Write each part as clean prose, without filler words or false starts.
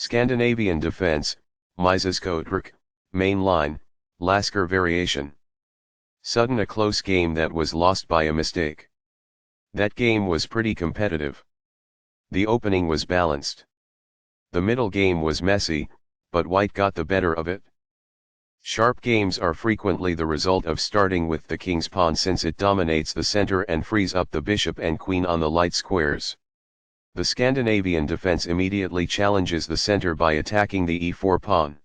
Scandinavian defense, Mieses-Kotr, main line, Lasker variation. Sudden a close game that was lost by a mistake. That game was pretty competitive. The opening was balanced. The middle game was messy, but white got the better of it. Sharp games are frequently the result of starting with the king's pawn since it dominates the center and frees up the bishop and queen on the light squares. The Scandinavian defense immediately challenges the center by attacking the e4 pawn.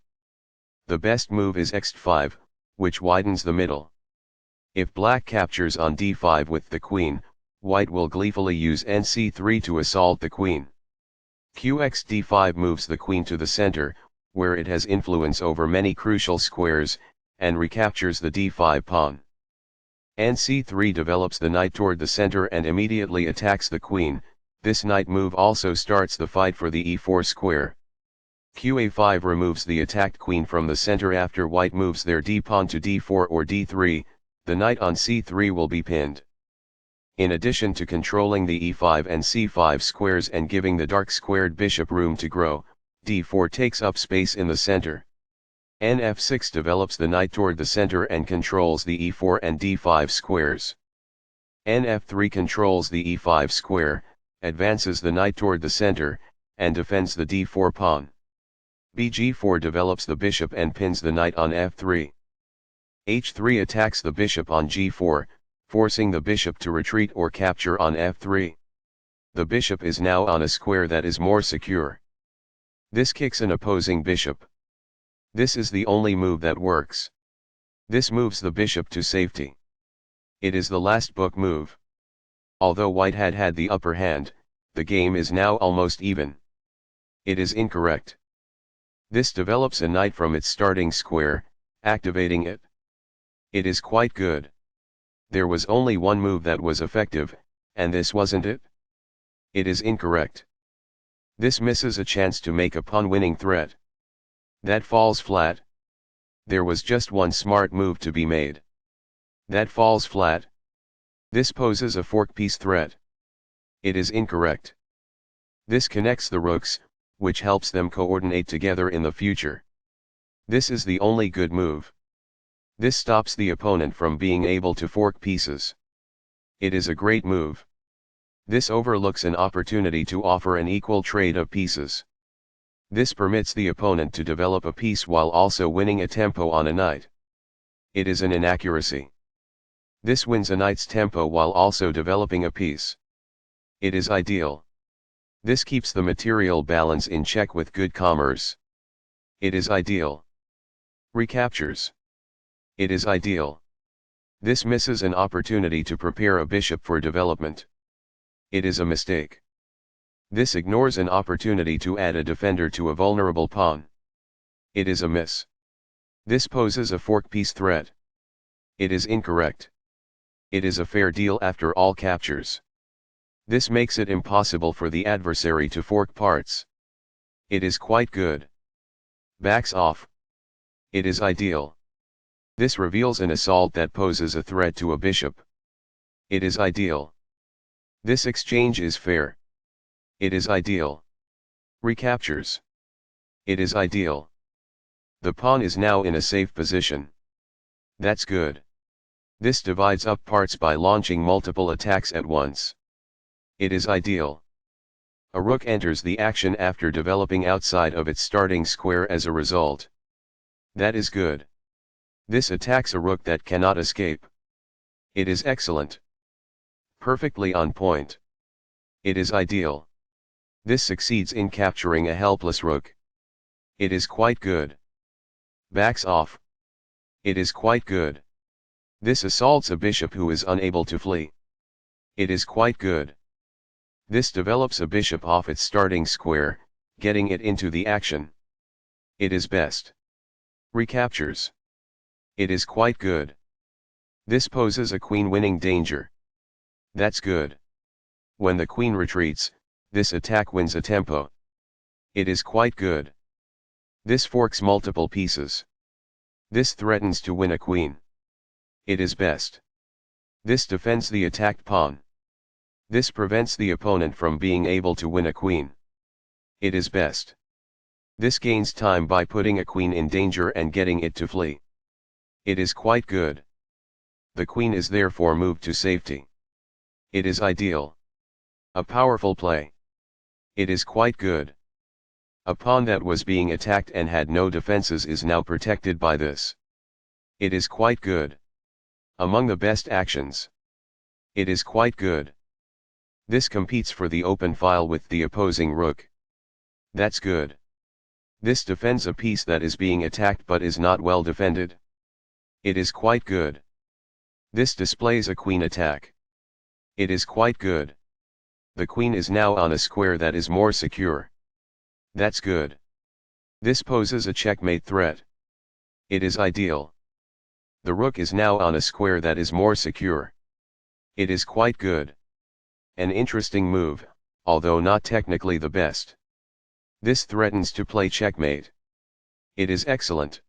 The best move is x5, which widens the middle. If black captures on d5 with the queen, white will gleefully use nc3 to assault the queen. Qx d5 moves the queen to the center, where it has influence over many crucial squares, and recaptures the d5 pawn. nc3 develops the knight toward the center and immediately attacks the queen. This knight move also starts the fight for the e4 square. Qa5 removes the attacked queen from the center after white moves their d-pawn to d4 or d3, the knight on c3 will be pinned. In addition to controlling the e5 and c5 squares and giving the dark squared bishop room to grow, d4 takes up space in the center. Nf6 develops the knight toward the center and controls the e4 and d5 squares. Nf3 controls the e5 square, advances the knight toward the center, and defends the d4 pawn. Bg4 develops the bishop and pins the knight on f3. h3 attacks the bishop on g4, forcing the bishop to retreat or capture on f3. The bishop is now on a square that is more secure. This kicks an opposing bishop. This is the only move that works. This moves the bishop to safety. It is the last book move. Although white had the upper hand, the game is now almost even. It is incorrect. This develops a knight from its starting square, activating it. It is quite good. There was only one move that was effective, and this wasn't it? It is incorrect. This misses a chance to make a pawn-winning threat. That falls flat. There was just one smart move to be made. That falls flat. This poses a fork-piece threat. It is incorrect. This connects the rooks, which helps them coordinate together in the future. This is the only good move. This stops the opponent from being able to fork pieces. It is a great move. This overlooks an opportunity to offer an equal trade of pieces. This permits the opponent to develop a piece while also winning a tempo on a knight. It is an inaccuracy. This wins a knight's tempo while also developing a piece. It is ideal. This keeps the material balance in check with good commerce. It is ideal. Recaptures. It is ideal. This misses an opportunity to prepare a bishop for development. It is a mistake. This ignores an opportunity to add a defender to a vulnerable pawn. It is a miss. This poses a fork-piece threat. It is incorrect. It is a fair deal after all captures. This makes it impossible for the adversary to fork parts. It is quite good. Backs off. It is ideal. This reveals an assault that poses a threat to a bishop. It is ideal. This exchange is fair. It is ideal. Recaptures. It is ideal. The pawn is now in a safe position. That's good. This divides up parts by launching multiple attacks at once. It is ideal. A rook enters the action after developing outside of its starting square as a result. That is good. This attacks a rook that cannot escape. It is excellent. Perfectly on point. It is ideal. This succeeds in capturing a helpless rook. It is quite good. Backs off. It is quite good. This assaults a bishop who is unable to flee. It is quite good. This develops a bishop off its starting square, getting it into the action. It is best. Recaptures. It is quite good. This poses a queen-winning danger. That's good. When the queen retreats, this attack wins a tempo. It is quite good. This forks multiple pieces. This threatens to win a queen. It is best. This defends the attacked pawn. This prevents the opponent from being able to win a queen. It is best. This gains time by putting a queen in danger and getting it to flee. It is quite good. The queen is therefore moved to safety. It is ideal. A powerful play. It is quite good. A pawn that was being attacked and had no defenses is now protected by this. It is quite good. Among the best actions. It is quite good. This competes for the open file with the opposing rook. That's good. This defends a piece that is being attacked but is not well defended. It is quite good. This displays a queen attack. It is quite good. The queen is now on a square that is more secure. That's good. This poses a checkmate threat. It is ideal. The rook is now on a square that is more secure. It is quite good. An interesting move, although not technically the best. This threatens to play checkmate. It is excellent.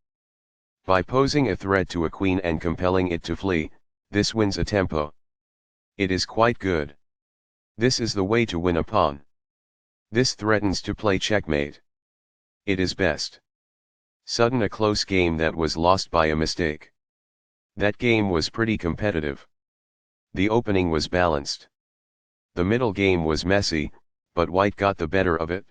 By posing a threat to a queen and compelling it to flee, this wins a tempo. It is quite good. This is the way to win a pawn. This threatens to play checkmate. It is best. Sudden a close game that was lost by a mistake. That game was pretty competitive. The opening was balanced. The middle game was messy, but white got the better of it.